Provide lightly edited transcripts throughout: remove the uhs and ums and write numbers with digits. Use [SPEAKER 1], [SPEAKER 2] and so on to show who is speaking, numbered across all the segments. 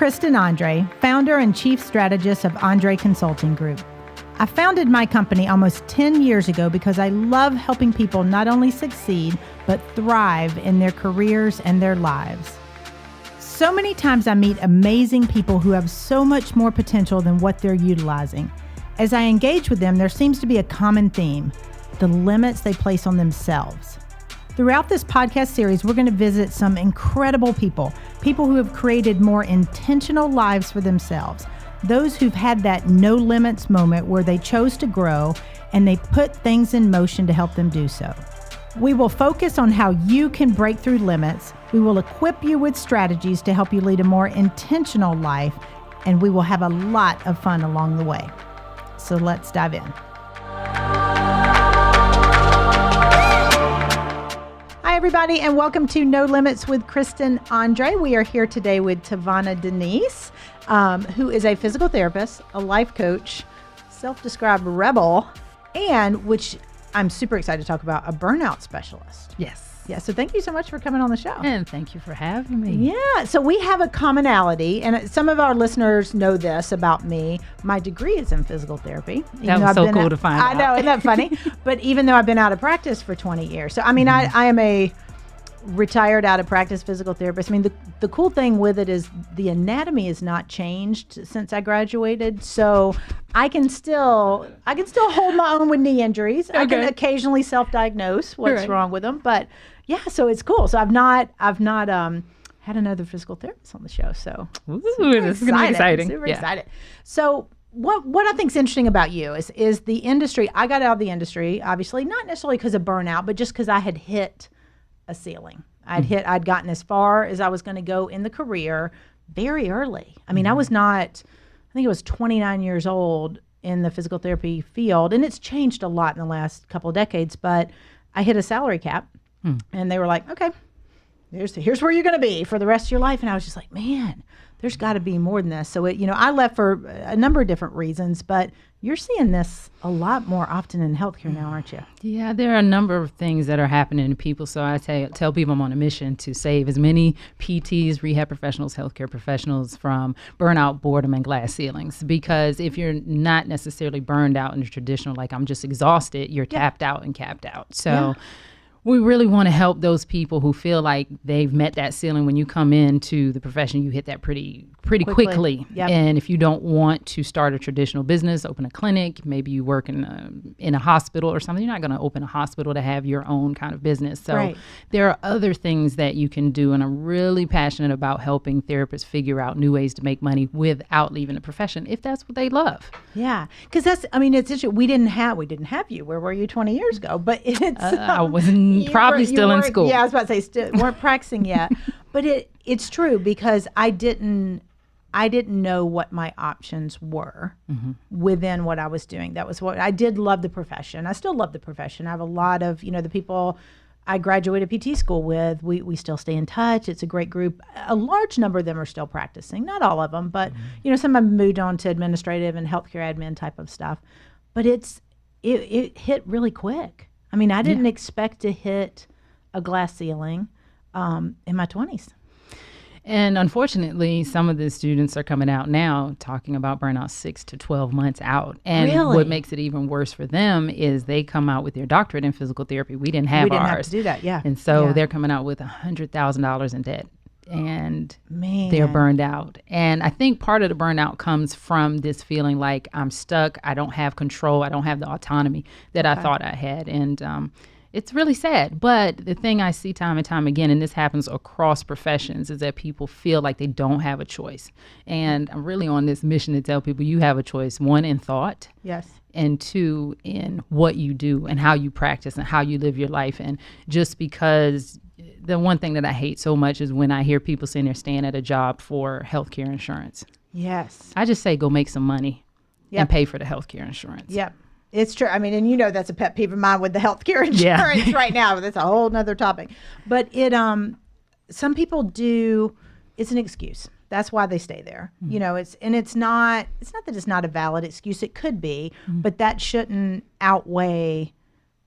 [SPEAKER 1] Kristen Andre, founder and chief strategist of Andre Consulting Group. I founded my company almost 10 years ago because I love helping people not only succeed, but thrive in their careers and their lives. So many times I meet amazing people who have so much more potential than what they're utilizing. As I engage with them, there seems to be a common theme: the limits they place on themselves. Throughout this podcast series, we're going to visit some incredible people who have created more intentional lives for themselves, those who've had that no limits moment where they chose to grow and they put things in motion to help them do so. We will focus on how you can break through limits. We will equip you with strategies to help you lead a more intentional life, and we will have a lot of fun along the way. So let's dive in. Hi, everybody, and welcome to No Limits with Kristen Andre. We are here today with TaVona Denise, who is a physical therapist, a life coach, self-described rebel, and which I'm super excited to talk about, a burnout specialist.
[SPEAKER 2] Yes.
[SPEAKER 1] Yeah, so thank you so much for coming on the show.
[SPEAKER 2] And thank you for having me.
[SPEAKER 1] Yeah, so we have a commonality, and some of our listeners know this about me. My degree is in physical therapy.
[SPEAKER 2] That was so cool to find out.
[SPEAKER 1] I know, isn't that funny? But even though I've been out of practice for 20 years. So, I mean, I am a retired out of practice physical therapist. I mean, the cool thing with it is the anatomy has not changed since I graduated. So I can still hold my own with knee injuries. Okay. I can occasionally self-diagnose what's wrong with them, but yeah, so it's cool. So I've not had another physical therapist on the show. So
[SPEAKER 2] this is gonna be exciting.
[SPEAKER 1] Super excited. So what I think is interesting about you is the industry. I got out of the industry, obviously, not necessarily because of burnout, but just because I had hit a ceiling. I'd gotten as far as I was going to go in the career very early. I mean, I think I was 29 years old in the physical therapy field, and it's changed a lot in the last couple of decades, but I hit a salary cap and they were like, okay, here's where you're going to be for the rest of your life. And I was just like, man, there's got to be more than this. So I left for a number of different reasons, but you're seeing this a lot more often in healthcare now, aren't you?
[SPEAKER 2] Yeah, there are a number of things that are happening to people. So I tell people I'm on a mission to save as many PTs, rehab professionals, healthcare professionals from burnout, boredom, and glass ceilings. Because if you're not necessarily burned out in the traditional, like I'm just exhausted, you're tapped out and capped out. So we really want to help those people who feel like they've met that ceiling. When you come into the profession, you hit that pretty quickly.
[SPEAKER 1] Yep.
[SPEAKER 2] And if you don't want to start a traditional business, open a clinic, maybe you work in a hospital or something, you're not going to open a hospital to have your own kind of business. So there are other things that you can do. And I'm really passionate about helping therapists figure out new ways to make money without leaving the profession, if that's what they love.
[SPEAKER 1] Yeah. Because it's interesting. We didn't have you. Where were you 20 years ago? But it's
[SPEAKER 2] I wasn't probably still in school.
[SPEAKER 1] Yeah, I was about to say weren't practicing yet. But it's true, because I didn't know what my options were within what I was doing. That was what I did. Love the profession. I still love the profession. I have a lot of, the people I graduated PT school with, we still stay in touch. It's a great group. A large number of them are still practicing. Not all of them, but some have moved on to administrative and healthcare admin type of stuff. But it hit really quick. I mean, I didn't expect to hit a glass ceiling in my 20s.
[SPEAKER 2] And unfortunately, some of the students are coming out now talking about burnout 6 to 12 months out. And what makes it even worse for them is they come out with their doctorate in physical therapy. We didn't have ours.
[SPEAKER 1] Have to do that, yeah.
[SPEAKER 2] And so they're coming out with $100,000 in debt. And they're burned out. And I think part of the burnout comes from this feeling like I'm stuck, I don't have control, I don't have the autonomy that I thought I had. And it's really sad. But the thing I see time and time again, and this happens across professions, is that people feel like they don't have a choice. And I'm really on this mission to tell people you have a choice, one, in thought.
[SPEAKER 1] Yes.
[SPEAKER 2] And two, in what you do and how you practice and how you live your life. And just because the one thing that I hate so much is when I hear people saying they're staying at a job for healthcare insurance.
[SPEAKER 1] Yes.
[SPEAKER 2] I just say go make some money and pay for the healthcare insurance.
[SPEAKER 1] Yep. It's true. I mean, and that's a pet peeve of mine with the healthcare insurance right now. That's a whole nother topic. But some people do, it's an excuse. That's why they stay there. It's not that it's not a valid excuse. It could be, but that shouldn't outweigh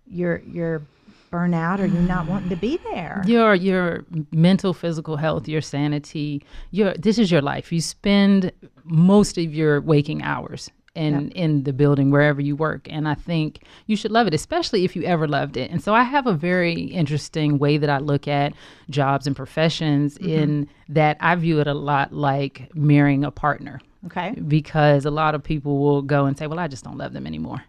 [SPEAKER 1] your burnout or you not wanting to be there?
[SPEAKER 2] Your mental, physical health, your sanity, this is your life. You spend most of your waking hours in the building, wherever you work. And I think you should love it, especially if you ever loved it. And so I have a very interesting way that I look at jobs and professions in that I view it a lot like marrying a partner.
[SPEAKER 1] Okay.
[SPEAKER 2] Because a lot of people will go and say, well, I just don't love them anymore.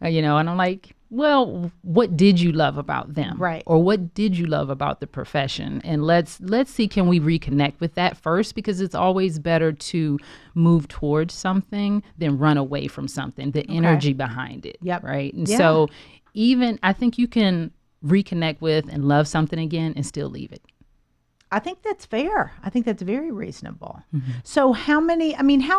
[SPEAKER 2] And I'm like, well, what did you love about them?
[SPEAKER 1] Right.
[SPEAKER 2] Or what did you love about the profession? And let's see, can we reconnect with that first? Because it's always better to move towards something than run away from something, the energy behind it.
[SPEAKER 1] Yep.
[SPEAKER 2] Right. And so even I think you can reconnect with and love something again and still leave it.
[SPEAKER 1] I think that's fair. I think that's very reasonable. So how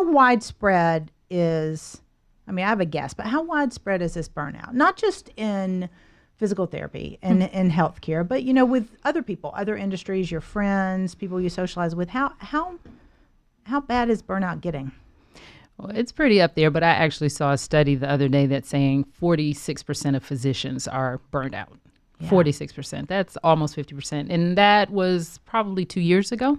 [SPEAKER 1] widespread is, I have a guess, but how widespread is this burnout? Not just in physical therapy and in healthcare, but, with other people, other industries, your friends, people you socialize with. How bad is burnout getting?
[SPEAKER 2] Well, it's pretty up there, but I actually saw a study the other day that's saying 46% of physicians are burned out. 46%. That's almost 50%. And that was probably 2 years ago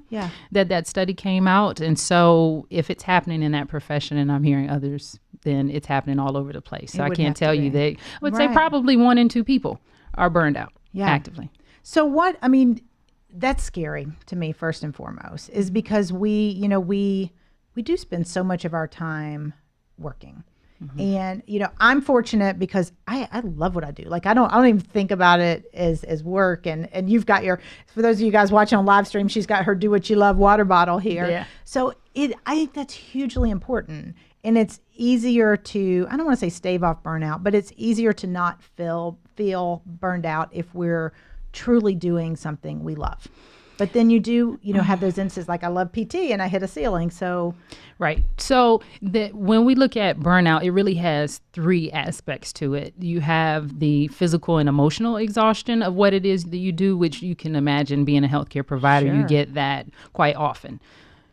[SPEAKER 2] that study came out. And so if it's happening in that profession and I'm hearing others, then it's happening all over the place. So I can't tell you that. I would say probably 1 in 2 people are burned out actively.
[SPEAKER 1] So that's scary to me, first and foremost, is because we do spend so much of our time working. And, I'm fortunate because I love what I do. Like, I don't even think about it as work. And you've got for those of you guys watching on live stream, she's got her Do What You Love water bottle here. Yeah. So I think that's hugely important. And it's easier to, I don't want to say stave off burnout, but it's easier to not feel burned out if we're truly doing something we love. But then you do, have those instances like I love PT and I hit a ceiling. So,
[SPEAKER 2] right. So when we look at burnout, it really has 3 aspects to it. You have the physical and emotional exhaustion of what it is that you do, which you can imagine being a healthcare provider, you get that quite often.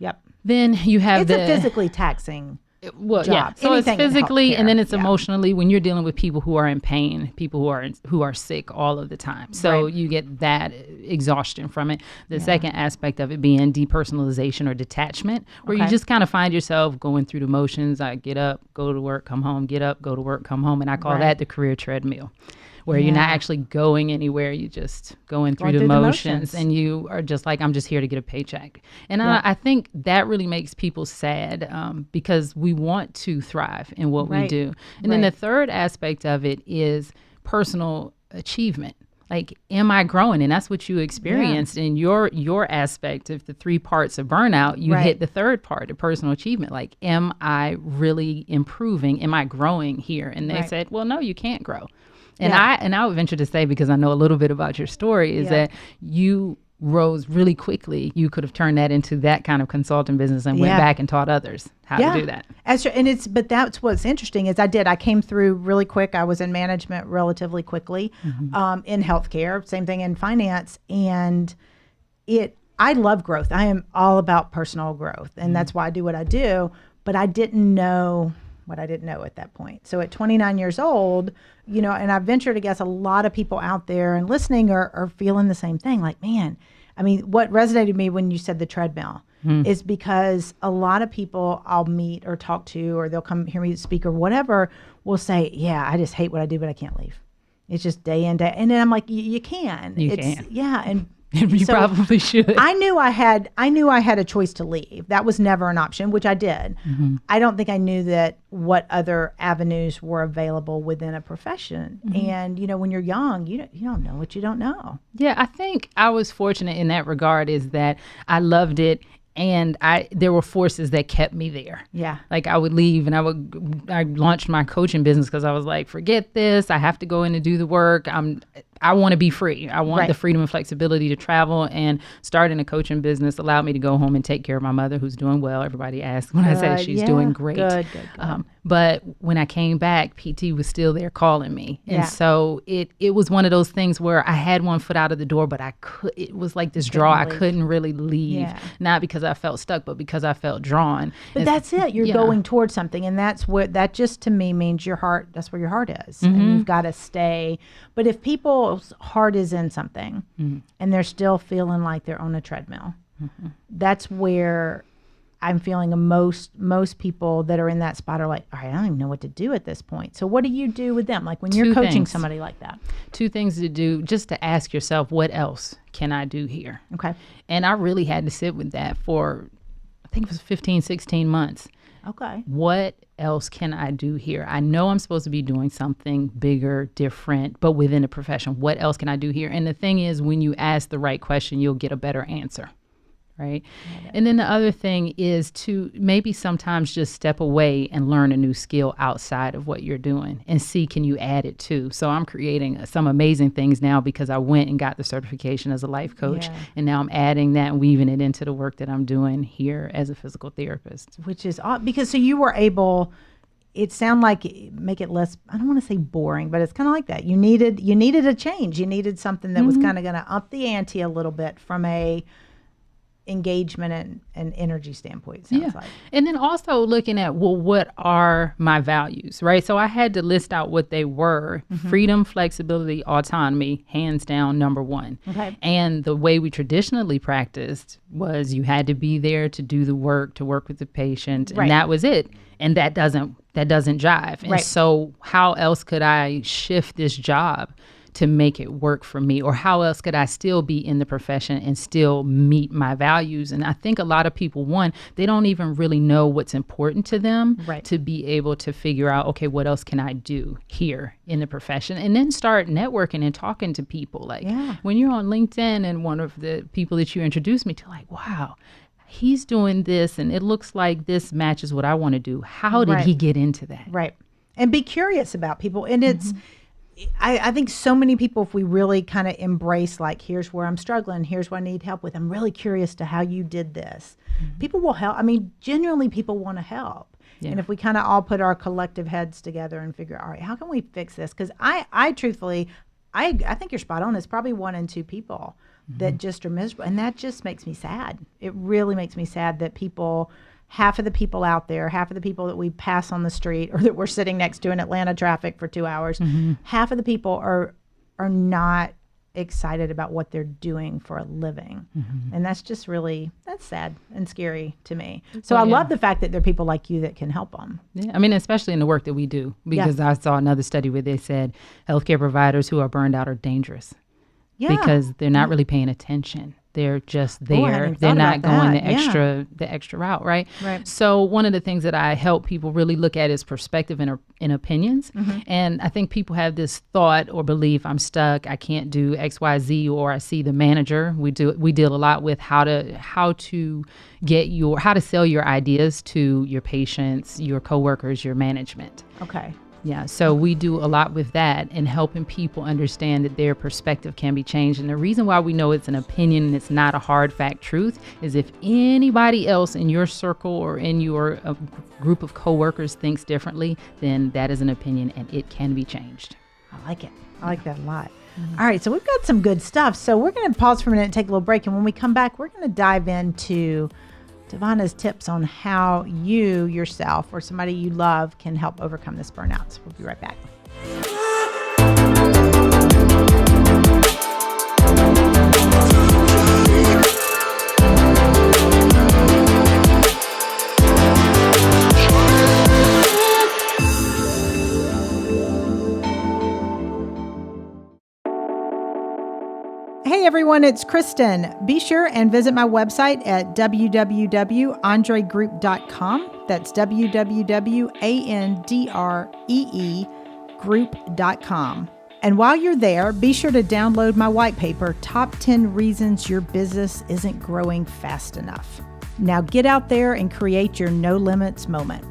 [SPEAKER 1] Yep.
[SPEAKER 2] Then you have
[SPEAKER 1] it's a physically taxing job.
[SPEAKER 2] Yeah. So
[SPEAKER 1] anything
[SPEAKER 2] it's physically and then it's
[SPEAKER 1] yeah.
[SPEAKER 2] emotionally when you're dealing with people who are in pain, people who are sick all of the time. So you get that exhaustion from it. The second aspect of it being depersonalization or detachment, where you just kind of find yourself going through the motions. I get up, go to work, come home, get up, go to work, come home. And I call that the career treadmill, where you're not actually going anywhere. You just going through the motions and you are just like, I'm just here to get a paycheck. And I think that really makes people sad because we want to thrive in what we do. And then the third aspect of it is personal achievement. Like, am I growing? And that's what you experienced in your aspect of the 3 parts of burnout. You hit the third part, the personal achievement. Like, am I really improving? Am I growing here? And they said, well, no, you can't grow. And I would venture to say, because I know a little bit about your story, is that you rose really quickly. You could have turned that into that kind of consulting business and went back and taught others how to do that.
[SPEAKER 1] But that's what's interesting is I came through really quick. I was in management relatively quickly, in healthcare, same thing in finance. And I love growth. I am all about personal growth. And that's why I do what I do. But I didn't know what I didn't know at that point. So at 29 years old, and I venture to guess a lot of people out there and listening are feeling the same thing. Like, man, what resonated with me when you said the treadmill is because a lot of people I'll meet or talk to, or they'll come hear me speak or whatever, will say, yeah, I just hate what I do, but I can't leave. It's just day in, day. And then I'm like, you can.
[SPEAKER 2] You can.
[SPEAKER 1] Yeah. And
[SPEAKER 2] you probably should.
[SPEAKER 1] I knew I had a choice to leave. That was never an option, which I did. I don't think I knew that what other avenues were available within a profession. And when you're young, you don't know what you don't know.
[SPEAKER 2] Yeah, I think I was fortunate in that regard, is that I loved it. And there were forces that kept me there. Yeah. Like, I would leave and I launched my coaching business because I was like, forget this. I have to go in and do the work. I want to be free. I want the freedom and flexibility to travel, and starting a coaching business allowed me to go home and take care of my mother, who's doing well. Everybody asks when I say she's doing great. Good. But when I came back, PT was still there calling me. And
[SPEAKER 1] Yeah.
[SPEAKER 2] so it was one of those things where I had one foot out of the door, but it was like this draw. I couldn't really leave.
[SPEAKER 1] Yeah.
[SPEAKER 2] Not because I felt stuck, but because I felt drawn.
[SPEAKER 1] But that's it. You're going towards something. And that just to me means your heart, that's where your heart is. And you've got to stay. But if people's heart is in something and they're still feeling like they're on a treadmill, that's where I'm feeling most people that are in that spot are like, all right, I don't even know what to do at this point. So what do you do with them? Like when you're coaching somebody like that?
[SPEAKER 2] Two things to do, just to ask yourself, what else can I do here?
[SPEAKER 1] Okay.
[SPEAKER 2] And I really had to sit with that for, I think it was 15, 16 months.
[SPEAKER 1] Okay.
[SPEAKER 2] What else can I do here? I know I'm supposed to be doing something bigger, different, but within a profession. What else can I do here? And the thing is, when you ask the right question, you'll get a better answer. Right. And then the other thing is to maybe sometimes just step away and learn a new skill outside of what you're doing and see, can you add it too? So I'm creating some amazing things now because I went and got the certification as a life coach.
[SPEAKER 1] Yeah.
[SPEAKER 2] And now I'm adding that and weaving it into the work that I'm doing here as a physical therapist.
[SPEAKER 1] Which is odd because so you were able, it sounded like make it less, I don't want to say boring, but it's kind of like that. You needed a change. You needed something that was kind of going to up the ante a little bit from a engagement and energy standpoint, sounds like.
[SPEAKER 2] And then also looking at, well, what are my values, right? So I had to list out what they were. Freedom, flexibility, autonomy, hands down, number one.
[SPEAKER 1] Okay.
[SPEAKER 2] And the way we traditionally practiced was you had to be there to do the work, to work with the patient, and that was it. And that doesn't jive. And so how else could I shift this job to make it work for me? Or how else could I still be in the profession and still meet my values? And I think a lot of people, they don't even really know what's important to them to be able to figure out, okay, what else can I do here in the profession? And then start networking and talking to people. Like when you're on LinkedIn and one of the people that you introduced me to, like, wow, he's doing this and it looks like this matches what I want to do. How did he get into that?
[SPEAKER 1] Right. And be curious about people. And it's, I think so many people, if we really kind of embrace, like, here's where I'm struggling, here's what I need help with, I'm really curious to how you did this. People will help. I mean, genuinely people want to help. And if we kind of all put our collective heads together and figure, all right, how can we fix this? Because I truthfully, I think you're spot on. It's probably 1 in 2 people that just are miserable. And that just makes me sad. It really makes me sad that half of the people out there, half of the people that we pass on the street or that we're sitting next to in Atlanta traffic for 2 hours, half of the people are not excited about what they're doing for a living. And that's just that's sad and scary to me. So I love the fact that there are people like you that can help them.
[SPEAKER 2] Yeah, I mean, especially in the work that we do, because I saw another study where they said healthcare providers who are burned out are dangerous because they're not really paying attention. They're just there. They're not going the extra route, right? So one of the things that I help people really look at is perspective and opinions. And I think people have this thought or belief, I'm stuck, I can't do X, Y, Z, or I see the manager. We deal a lot with how to sell your ideas to your patients, your coworkers, your management.
[SPEAKER 1] Okay.
[SPEAKER 2] Yeah, so we do a lot with that and helping people understand that their perspective can be changed. And the reason why we know it's an opinion and it's not a hard fact truth is if anybody else in your circle or in your group of coworkers thinks differently, then that is an opinion and it can be changed.
[SPEAKER 1] I like it. I like that a lot. All right, so we've got some good stuff. So we're going to pause for a minute and take a little break. And when we come back, we're going to dive into TaVona's tips on how you yourself or somebody you love can help overcome this burnout. So we'll be right back. Hey everyone, it's Kristen. Be sure and visit my website at www.andregroup.com. That's www.andreegroup.com. And while you're there, be sure to download my white paper, Top 10 Reasons Your Business Isn't Growing Fast Enough. Now get out there and create your no limits moment.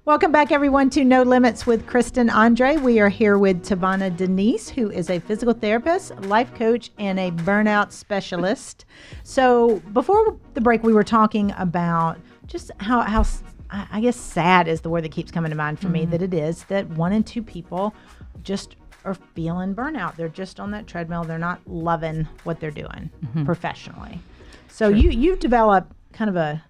[SPEAKER 1] Welcome back, everyone, to No Limits with Kristen Andre. We are here with TaVona Denise, who is a physical therapist, life coach, and a burnout specialist. So before the break, we were talking about just how I guess sad is the word that keeps coming to mind for me, that it is that 1 in 2 people just are feeling burnout. They're just on that treadmill. They're not loving what they're doing professionally. So you've developed kind of a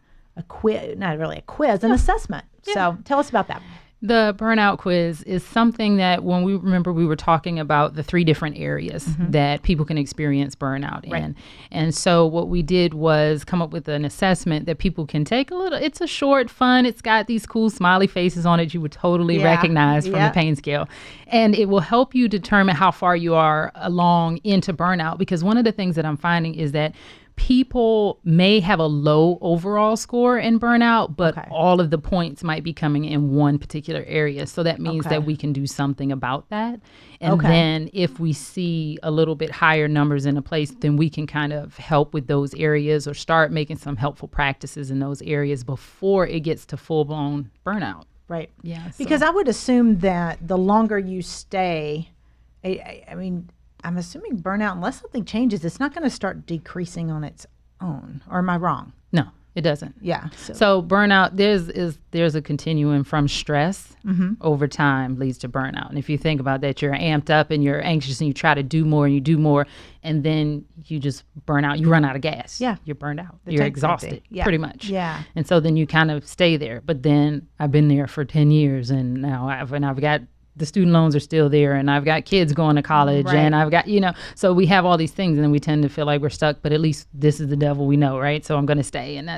[SPEAKER 1] quiz, not really a quiz, an assessment. Yeah. So tell us about that.
[SPEAKER 2] The burnout quiz is something that when we were talking about the 3 different areas that people can experience burnout in. And so what we did was come up with an assessment that people can take it's a short, fun, it's got these cool smiley faces on it you would totally recognize from the pain scale. And it will help you determine how far you are along into burnout, because one of the things that I'm finding is that people may have a low overall score in burnout, but all of the points might be coming in one particular area. So that means that we can do something about that. And then if we see a little bit higher numbers in a place, then we can kind of help with those areas or start making some helpful practices in those areas before it gets to full-blown burnout.
[SPEAKER 1] Right.
[SPEAKER 2] Yeah.
[SPEAKER 1] Because I would assume that the longer you stay, I mean, I'm assuming burnout, unless something changes, it's not going to start decreasing on its own. Or am I wrong?
[SPEAKER 2] No, it doesn't.
[SPEAKER 1] Yeah.
[SPEAKER 2] So burnout, there's a continuum from stress over time leads to burnout. And if you think about that, you're amped up and you're anxious and you try to do more and you do more, and then you just burn out. You run out of gas.
[SPEAKER 1] Yeah.
[SPEAKER 2] You're burned out. You're exhausted, pretty much.
[SPEAKER 1] Yeah.
[SPEAKER 2] And so then you kind of stay there. But then I've been there for 10 years and now I've got the student loans are still there, and I've got kids going to college, and I've got, so we have all these things, and then we tend to feel like we're stuck, but at least this is the devil we know, right? So I'm going to stay, and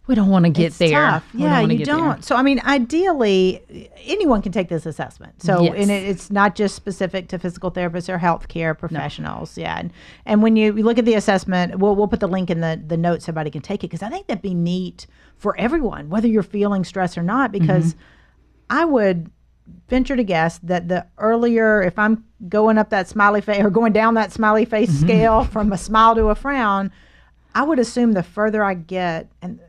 [SPEAKER 2] we don't want to get there.
[SPEAKER 1] Tough. Yeah, you don't. There. So, I mean, ideally, anyone can take this assessment. So, and it's not just specific to physical therapists or healthcare professionals. No. Yeah. And when you look at the assessment, we'll put the link in the notes so everybody can take it, because I think that'd be neat for everyone, whether you're feeling stress or not, because I would venture to guess that the earlier, if I'm going up that smiley face or going down that smiley face scale from a smile to a frown, I would assume the further I get and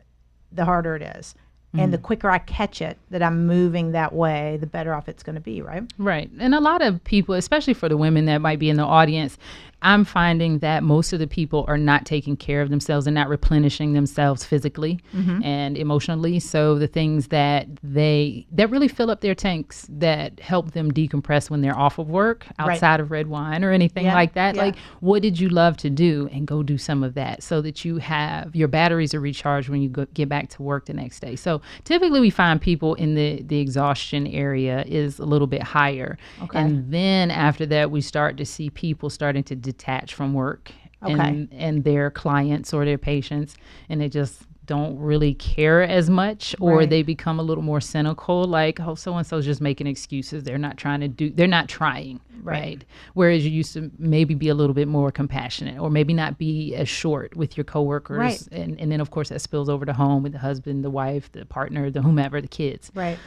[SPEAKER 1] the harder it is. And the quicker I catch it, that I'm moving that way, the better off it's going to be, right?
[SPEAKER 2] Right. And a lot of people, especially for the women that might be in the audience, I'm finding that most of the people are not taking care of themselves and not replenishing themselves physically and emotionally. So the things that really fill up their tanks, that help them decompress when they're off of work, outside of red wine or anything like that. Like, what did you love to do? And go do some of that so that you have your batteries are recharged when you get back to work the next day. So typically we find people in the exhaustion area is a little bit higher. And then after that, we start to see people starting to detach from work and their clients or their patients, and they just don't really care as much, or they become a little more cynical, like, oh, so-and-so's just making excuses. They're not trying, right? Whereas you used to maybe be a little bit more compassionate, or maybe not be as short with your coworkers. And then, of course, that spills over to home with the husband, the wife, the partner, the whomever, the kids.
[SPEAKER 1] Right.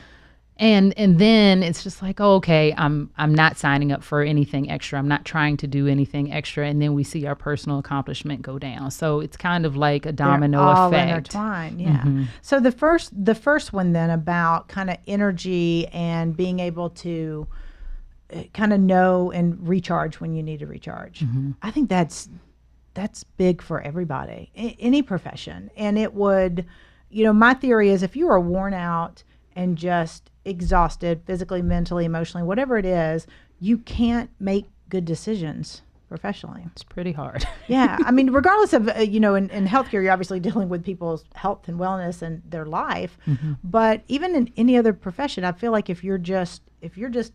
[SPEAKER 2] And then it's just like, oh, okay, I'm not signing up for anything extra. I'm not trying to do anything extra. And then we see our personal accomplishment go down. So it's kind of like a domino
[SPEAKER 1] all
[SPEAKER 2] effect.
[SPEAKER 1] Intertwined, yeah. So the first one then, about kind of energy and being able to kind of know and recharge when you need to recharge. I think that's big for everybody, any profession. And it would, my theory is, if you are worn out and just exhausted physically, mentally, emotionally, whatever it is, you can't make good decisions professionally.
[SPEAKER 2] It's pretty hard.
[SPEAKER 1] Yeah. I mean, regardless of, in healthcare, you're obviously dealing with people's health and wellness and their life. But even in any other profession, I feel like if you're just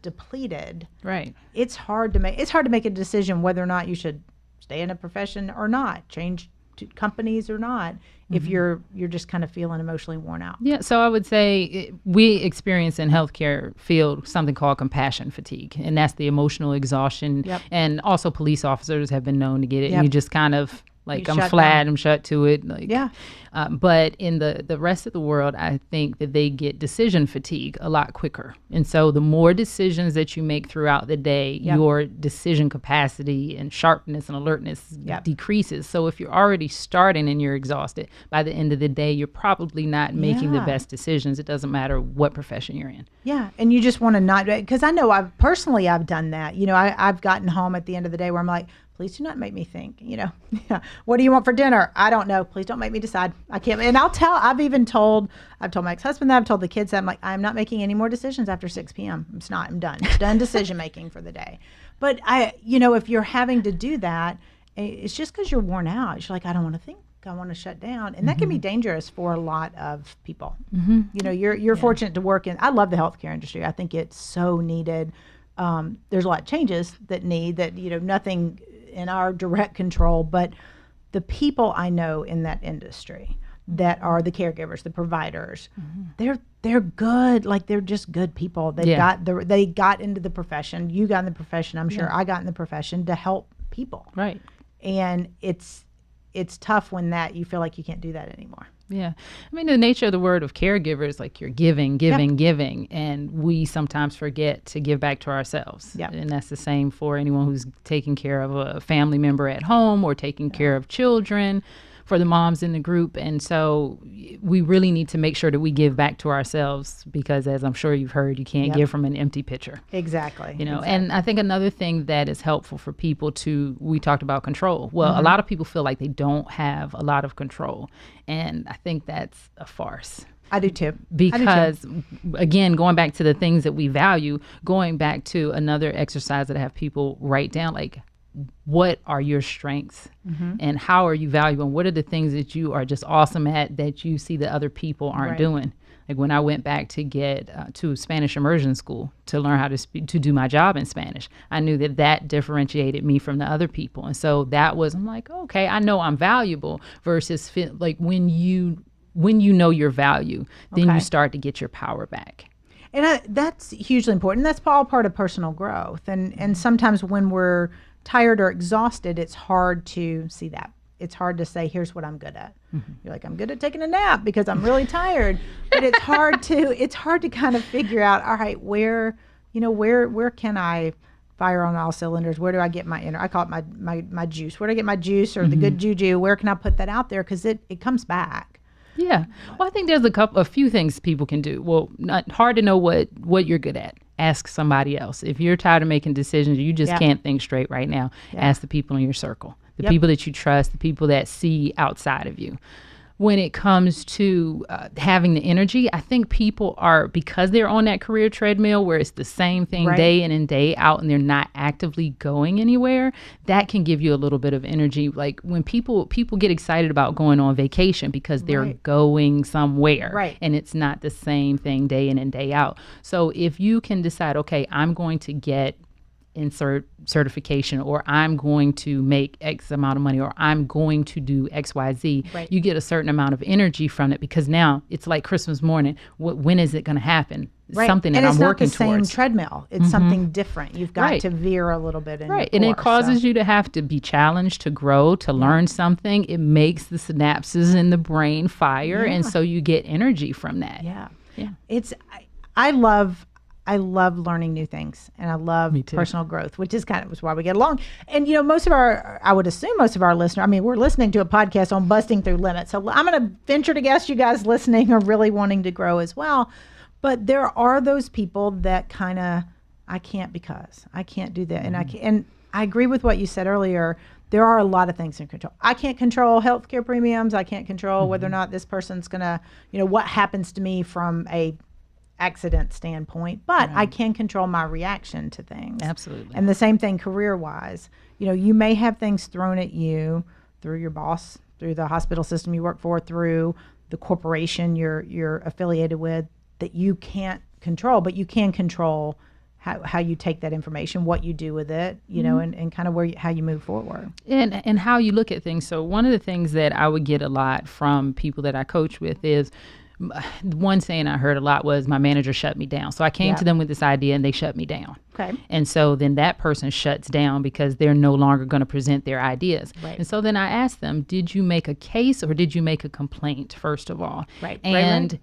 [SPEAKER 1] depleted,
[SPEAKER 2] right,
[SPEAKER 1] it's hard to make a decision whether or not you should stay in a profession or not, change to companies or not, if you're just kind of feeling emotionally worn out.
[SPEAKER 2] Yeah, so I would say we experience in healthcare field something called compassion fatigue, and that's the emotional exhaustion. And also police officers have been known to get it. And you just kind of Like I'm flat, I'm shut to it. Like,
[SPEAKER 1] yeah.
[SPEAKER 2] But in the rest of the world, I think that they get decision fatigue a lot quicker. And so the more decisions that you make throughout the day, your decision capacity and sharpness and alertness decreases. So if you're already starting and you're exhausted, by the end of the day, you're probably not making the best decisions. It doesn't matter what profession you're in.
[SPEAKER 1] Yeah. And you just want to not, because I know I've done that. You know, I've gotten home at the end of the day where I'm like, please do not make me think, you know, what do you want for dinner? I don't know. Please don't make me decide. I can't. And I've told my ex-husband that, I've told the kids that, I'm like, I'm not making any more decisions after 6 p.m. I'm done. Done decision making for the day. But if you're having to do that, it's just because you're worn out. You're like, I don't want to think. I want to shut down. And that can be dangerous for a lot of people. You know, you're fortunate to work in, I love the healthcare industry. I think it's so needed. There's a lot of changes that nothing in our direct control, but the people I know in that industry that are the caregivers, the providers, they're good. Like, they're just good people. They got into the profession. You got in the profession. I'm sure I got in the profession to help people.
[SPEAKER 2] Right.
[SPEAKER 1] And it's tough when that you feel like you can't do that anymore.
[SPEAKER 2] Yeah. I mean, the nature of the word of caregiver is like you're giving, and we sometimes forget to give back to ourselves.
[SPEAKER 1] Yep.
[SPEAKER 2] And that's the same for anyone who's taking care of a family member at home or taking care of children, for the moms in the group. And so we really need to make sure that we give back to ourselves, because as I'm sure you've heard, you can't give from an empty pitcher.
[SPEAKER 1] Exactly.
[SPEAKER 2] And I think another thing that is helpful for people we talked about control. Well, a lot of people feel like they don't have a lot of control. And I think that's a farce.
[SPEAKER 1] I do too.
[SPEAKER 2] Because, again, going back to the things that we value, going back to another exercise that I have people write down, like, what are your strengths and how are you valuable? And what are the things that you are just awesome at that you see that other people aren't doing? Like, when I went back to get to Spanish immersion school to learn how to do my job in Spanish, I knew that differentiated me from the other people. And so I'm like, okay, I know I'm valuable, versus like when you know your value, then you start to get your power back.
[SPEAKER 1] And that's hugely important. That's all part of personal growth. And sometimes when we're tired or exhausted, it's hard to see that. It's hard to say, here's what I'm good at. You're like, I'm good at taking a nap because I'm really tired. But it's hard to kind of figure out, all right, where can I fire on all cylinders? Where do I get I call it my juice. Where do I get my juice or the good juju? Where can I put that out there? Because it comes back.
[SPEAKER 2] Yeah. Well, I think there's a few things people can do. Well, not hard to know what you're good at. Ask somebody else. If you're tired of making decisions, you just can't think straight right now. Ask the people in your circle, the people that you trust, the people that see outside of you. When it comes to having the energy, I think people are, because they're on that career treadmill where it's the same thing day in and day out and they're not actively going anywhere, that can give you a little bit of energy. Like when people get excited about going on vacation because they're going somewhere and it's not the same thing day in and day out. So if you can decide, okay, I'm going to get insert certification, or I'm going to make X amount of money, or I'm going to do XYZ, you get a certain amount of energy from it, because now it's like Christmas morning. When is it going to happen? Something that I'm working towards.
[SPEAKER 1] And it's not the same treadmill. It's something different. You've got to veer a little bit. In
[SPEAKER 2] and it causes you to have to be challenged, to grow, to learn something. It makes the synapses in the brain fire, and so you get energy from that. I love learning new things, and I love personal growth, which is was why we get along. And, I would assume most of our listeners, we're listening to a podcast on busting through limits. So I'm going to venture to guess you guys listening are really wanting to grow as well. But there are those people that I can't because I can't do that. And I agree with what you said earlier. There are a lot of things in control. I can't control healthcare premiums. I can't control whether or not this person's going to, what happens to me from a accident standpoint, but I can control my reaction to things. Absolutely.
[SPEAKER 1] And the same thing career-wise. You may have things thrown at you through your boss, through the hospital system you work for, through the corporation you're affiliated with, that you can't control, but you can control how you take that information, what you do with it, and kind of how you move forward.
[SPEAKER 2] And how you look at things. So one of the things that I would get a lot from people that I coach with is, One saying I heard a lot was my manager shut me down. So I came to them with this idea and they shut me down.
[SPEAKER 1] Okay.
[SPEAKER 2] And so then that person shuts down because they're no longer going to present their ideas.
[SPEAKER 1] Right.
[SPEAKER 2] And so then I asked them, did you make a case or did you make a complaint, first of all?
[SPEAKER 1] Right.
[SPEAKER 2] And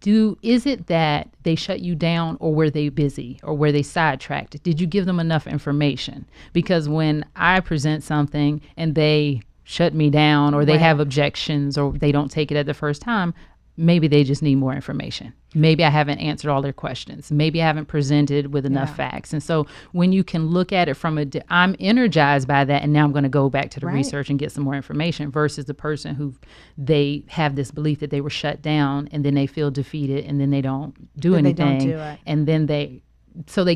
[SPEAKER 2] is it that they shut you down, or were they busy, or were they sidetracked? Did you give them enough information? Because when I present something and they shut me down, or they have objections, or they don't take it at the first time, maybe they just need more information. Maybe I haven't answered all their questions. Maybe I haven't presented with enough facts. And so when you can look at it from I'm energized by that, and now I'm going to go back to the research and get some more information, versus the person who they have this belief that they were shut down, and then they feel defeated, and then they don't do anything.
[SPEAKER 1] They don't do it.
[SPEAKER 2] And then they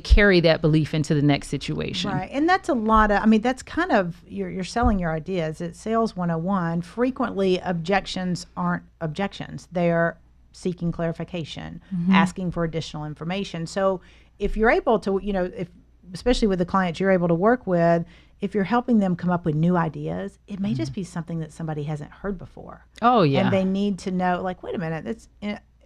[SPEAKER 2] carry that belief into the next situation.
[SPEAKER 1] Right. And that's a lot of, that's kind of, you're selling your ideas. It's sales 101. Frequently, objections aren't objections. They are seeking clarification, asking for additional information. So if you're able to, especially with the clients you're able to work with, if you're helping them come up with new ideas, it may just be something that somebody hasn't heard before.
[SPEAKER 2] Oh, yeah.
[SPEAKER 1] And they need to know, like, wait a minute,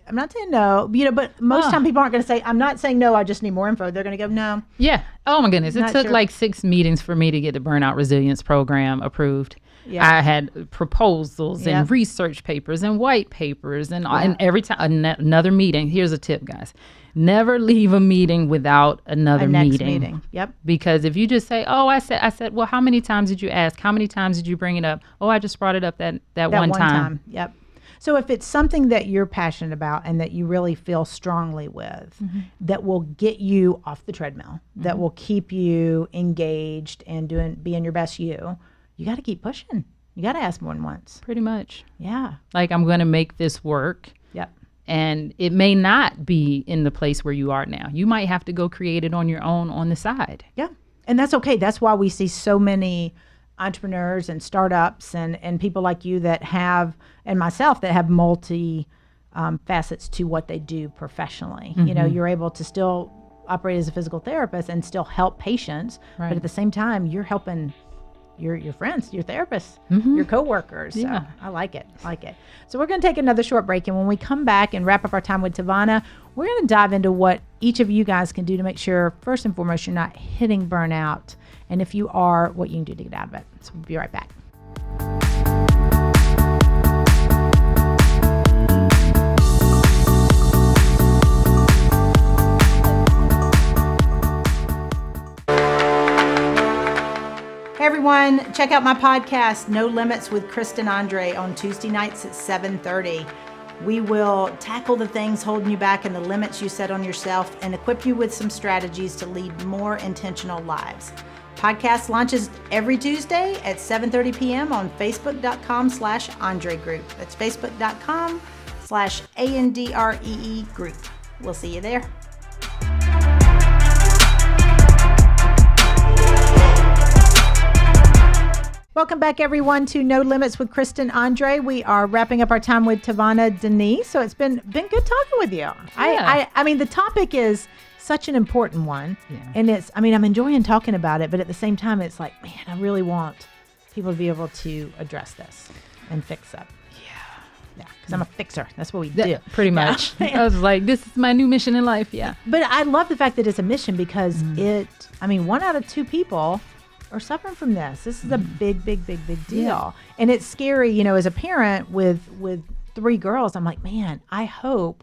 [SPEAKER 1] I'm not saying no, but most time people aren't going to say, I'm not saying no, I just need more info. They're going to go, no.
[SPEAKER 2] Yeah. Oh, my goodness. It took
[SPEAKER 1] sure.
[SPEAKER 2] like 6 meetings for me to get the Burnout Resilience Program approved.
[SPEAKER 1] Yeah.
[SPEAKER 2] I had proposals and research papers and white papers and every time another meeting. Here's a tip, guys. Never leave a meeting without another meeting.
[SPEAKER 1] Yep.
[SPEAKER 2] Because if you just say, oh, I said, well, how many times did you ask? How many times did you bring it up? Oh, I just brought it up that one time.
[SPEAKER 1] Yep. So if it's something that you're passionate about and that you really feel strongly with, that will get you off the treadmill, that will keep you engaged and being your best you got to keep pushing. You got to ask more than once.
[SPEAKER 2] Pretty much.
[SPEAKER 1] Yeah.
[SPEAKER 2] Like, I'm going to make this work.
[SPEAKER 1] Yep.
[SPEAKER 2] And it may not be in the place where you are now. You might have to go create it on your own on the side.
[SPEAKER 1] Yeah. And that's okay. That's why we see so many entrepreneurs and startups and people like you that have, and myself, that have multi facets to what they do professionally. You're able to still operate as a physical therapist and still help patients, but at the same time, you're helping your friends, your therapists, your coworkers.
[SPEAKER 2] Yeah.
[SPEAKER 1] So I like it. So we're going to take another short break, and when we come back and wrap up our time with TaVona, we're going to dive into what each of you guys can do to make sure, first and foremost, you're not hitting burnout, and if you are, what you can do to get out of it. So we'll be right back. Hey everyone, check out my podcast, No Limits with Kristen Andre, on Tuesday nights at 7:30. We will tackle the things holding you back and the limits you set on yourself and equip you with some strategies to lead more intentional lives. Podcast launches every Tuesday at 7:30 p.m. on facebook.com/Andre Group. That's facebook.com/ANDREE Group. We'll see you there. Welcome back, everyone, to No Limits with Kristen Andre. We are wrapping up our time with TaVona Denise. So it's been good talking with you.
[SPEAKER 2] Yeah.
[SPEAKER 1] I mean, the topic is such an important one.
[SPEAKER 2] Yeah.
[SPEAKER 1] And I'm enjoying talking about it, but at the same time, it's like, man, I really want people to be able to address this and fix it. Yeah, because I'm a fixer. That's what we do.
[SPEAKER 2] Pretty much. I was like, this is my new mission in life. Yeah.
[SPEAKER 1] But I love the fact that it's a mission because 1 out of 2 people are suffering from this. This is a big deal.
[SPEAKER 2] Yeah.
[SPEAKER 1] And it's scary, as a parent with 3 girls, I'm like, man, I hope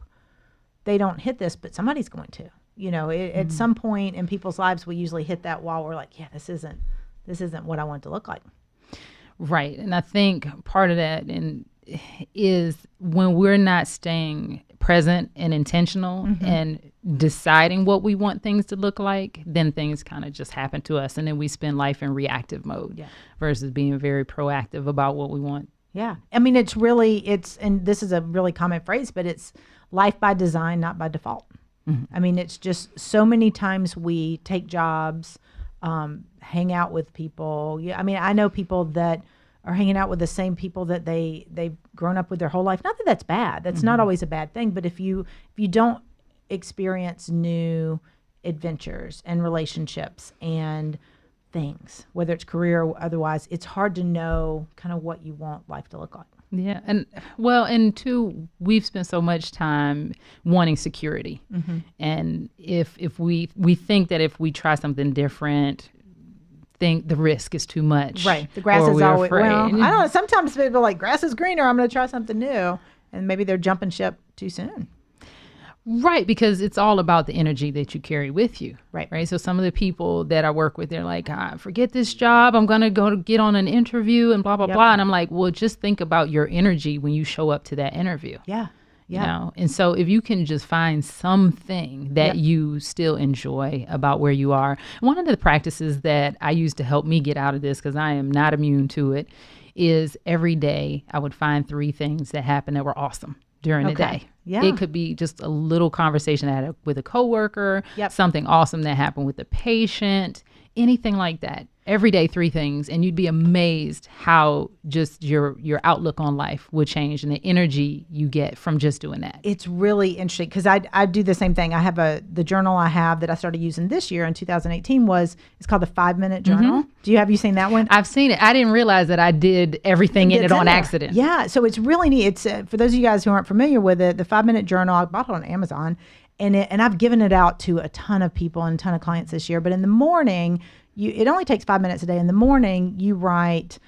[SPEAKER 1] they don't hit this, but somebody's going to. At some point in people's lives, we usually hit that wall. We're like, yeah, this isn't what I want it to look like.
[SPEAKER 2] Right. And I think part of that is when we're not staying present and intentional and deciding what we want things to look like, then things kind of just happen to us. And then we spend life in reactive mode versus being very proactive about what we want.
[SPEAKER 1] Yeah. I mean, and this is a really common phrase, but it's life by design, not by default. I mean, it's just so many times we take jobs, hang out with people. Yeah. I mean, I know people that are hanging out with the same people that they've grown up with their whole life. Not that that's bad. That's not always a bad thing. But if you don't experience new adventures and relationships and things, whether it's career or otherwise, it's hard to know kind of what you want life to look like.
[SPEAKER 2] Yeah. And two, we've spent so much time wanting security. And if we think that if we try something different, think the risk is too much.
[SPEAKER 1] Right. The grass
[SPEAKER 2] or
[SPEAKER 1] is
[SPEAKER 2] we're
[SPEAKER 1] always,
[SPEAKER 2] afraid.
[SPEAKER 1] well, I don't know. Sometimes people are like, grass is greener. I'm going to try something new. And maybe they're jumping ship too soon.
[SPEAKER 2] Right, because it's all about the energy that you carry with you.
[SPEAKER 1] Right.
[SPEAKER 2] So some of the people that I work with, they're like, forget this job. I'm going to go to get on an interview and blah, blah, blah. And I'm like, well, just think about your energy when you show up to that interview.
[SPEAKER 1] Yeah.
[SPEAKER 2] You know? And so if you can just find something that you still enjoy about where you are. One of the practices that I use to help me get out of this, because I am not immune to it, is every day I would find 3 things that happened that were awesome during the day.
[SPEAKER 1] Yeah.
[SPEAKER 2] It could be just a little conversation I had with a coworker, something awesome that happened with a patient, anything like that. Every day, 3 things, and you'd be amazed how just your outlook on life would change and the energy you get from just doing that.
[SPEAKER 1] It's really interesting because I do the same thing. I have the journal I have that I started using this year in 2018 it's called the 5-minute journal. Have you seen that one?
[SPEAKER 2] I've seen it. I didn't realize that I did everything in it on accident.
[SPEAKER 1] Yeah, so it's really neat. It's for those of you guys who aren't familiar with it, the 5-minute journal. I bought it on Amazon, and I've given it out to a ton of people and a ton of clients this year. But in the morning, it only takes 5 minutes a day. In the morning, you write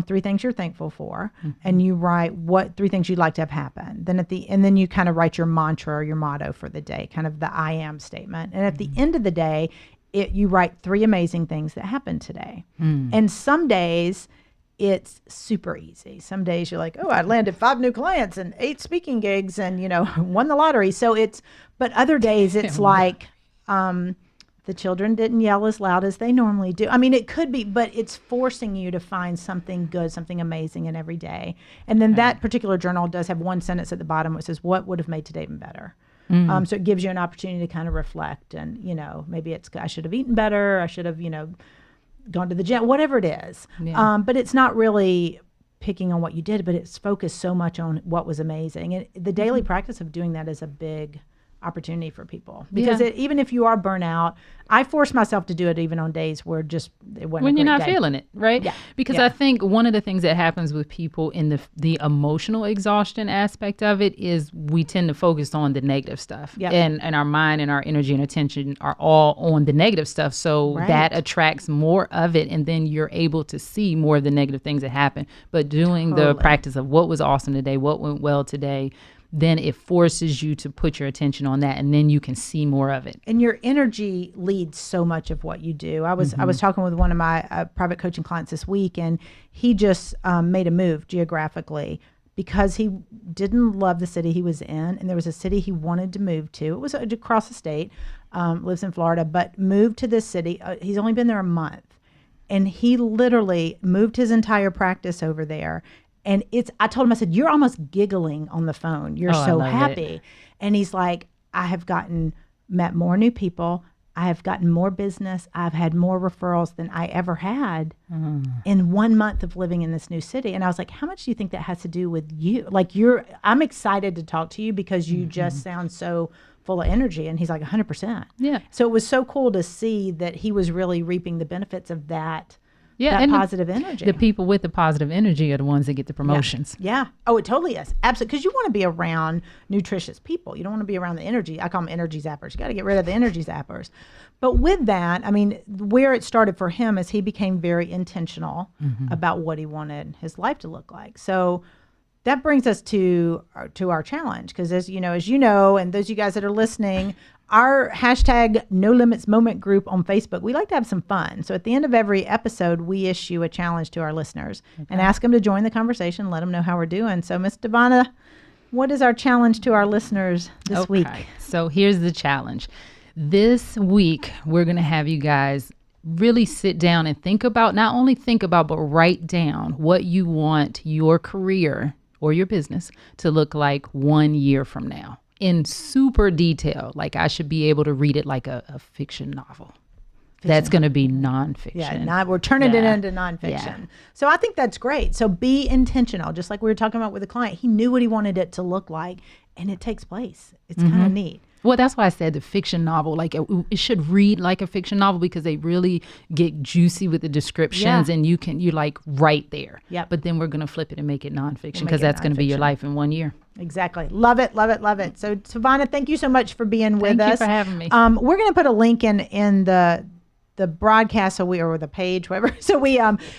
[SPEAKER 1] 3 things you're thankful for, and you write what 3 things you'd like to have happen. Then you kind of write your mantra or your motto for the day, kind of the I am statement. And at the end of the day, you write 3 amazing things that happened today. And some days it's super easy. Some days you're like, oh, I landed 5 new clients and 8 speaking gigs and, won the lottery. But other days it's like, the children didn't yell as loud as they normally do. I mean, it could be, but it's forcing you to find something good, something amazing in every day. And then that particular journal does have 1 sentence at the bottom which says, what would have made today even better? So it gives you an opportunity to kind of reflect and, maybe it's, I should have eaten better. I should have, gone to the gym, whatever it is. Yeah. But it's not really picking on what you did, but it's focused so much on what was amazing. And the daily practice of doing that is a big opportunity for people because even if you are burnt out, I force myself to do it even on days where it wasn't
[SPEAKER 2] when you're not feeling it, right?
[SPEAKER 1] Yeah.
[SPEAKER 2] Because I think one of the things that happens with people in the emotional exhaustion aspect of it is we tend to focus on the negative stuff, and our mind and our energy and attention are all on the negative stuff. So that attracts more of it, and then you're able to see more of the negative things that happen. But doing the practice of what was awesome today, what went well today, then it forces you to put your attention on that, and then you can see more of it.
[SPEAKER 1] And your energy leads so much of what you do. I was talking with one of my private coaching clients this week, and he just made a move geographically because he didn't love the city he was in, and there was a city he wanted to move to. It was across the state, lives in Florida, but moved to this city. He's only been there a month, and he literally moved his entire practice over there. And I told him, I said, you're almost giggling on the phone. You're so happy. And he's like, I have met more new people. I have gotten more business. I've had more referrals than I ever had in 1 month of living in this new city. And I was like, how much do you think that has to do with you? Like I'm excited to talk to you because you just sound so full of energy. And he's like 100%. Yeah. So it was so cool to see that he was really reaping the benefits of that. Yeah, and positive energy.
[SPEAKER 2] The people with the positive energy are the ones that get the promotions.
[SPEAKER 1] Yeah. Oh, it totally is. Absolutely. Because you want to be around nutritious people. You don't want to be around the energy. I call them energy zappers. You got to get rid of the energy zappers. But with that, I mean, where it started for him is he became very intentional about what he wanted his life to look like. So that brings us to our challenge. Because as you know, and those of you guys that are listening, our hashtag No Limits Moment group on Facebook, we like to have some fun. So at the end of every episode, we issue a challenge to our listeners and ask them to join the conversation, let them know how we're doing. So Miss TaVona, what is our challenge to our listeners this week?
[SPEAKER 2] So here's the challenge. This week, we're going to have you guys really sit down and not only think about, but write down what you want your career or your business to look like 1 year from now. In super detail, like I should be able to read it like a fiction novel. That's going to be nonfiction.
[SPEAKER 1] Yeah, we're turning it into nonfiction. Yeah. So I think that's great. So be intentional. Just like we were talking about with the client, he knew what he wanted it to look like, and it takes place. It's kind of neat.
[SPEAKER 2] Well, that's why I said the fiction novel, like it should read like a fiction novel because they really get juicy with the descriptions and you're like right there.
[SPEAKER 1] Yep.
[SPEAKER 2] But then we're going to flip it and make it nonfiction because that's going to be your life in 1 year.
[SPEAKER 1] Exactly. Love it, love it, love it. So TaVona, thank you so much for being with us.
[SPEAKER 2] Thank you for having me.
[SPEAKER 1] We're going to put a link in the broadcast or the page, whatever. So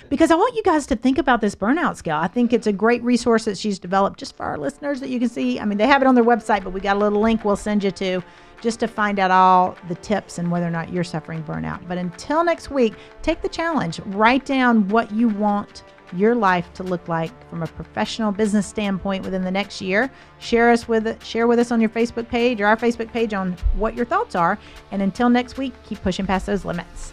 [SPEAKER 1] because I want you guys to think about this burnout scale. I think it's a great resource that she's developed just for our listeners that you can see. I mean, they have it on their website, but we got a little link we'll send you to just to find out all the tips and whether or not you're suffering burnout. But until next week, take the challenge. Write down what you want your life to look like from a professional business standpoint within the next year. Share with us on your Facebook page or our Facebook page on what your thoughts are. And until next week, keep pushing past those limits.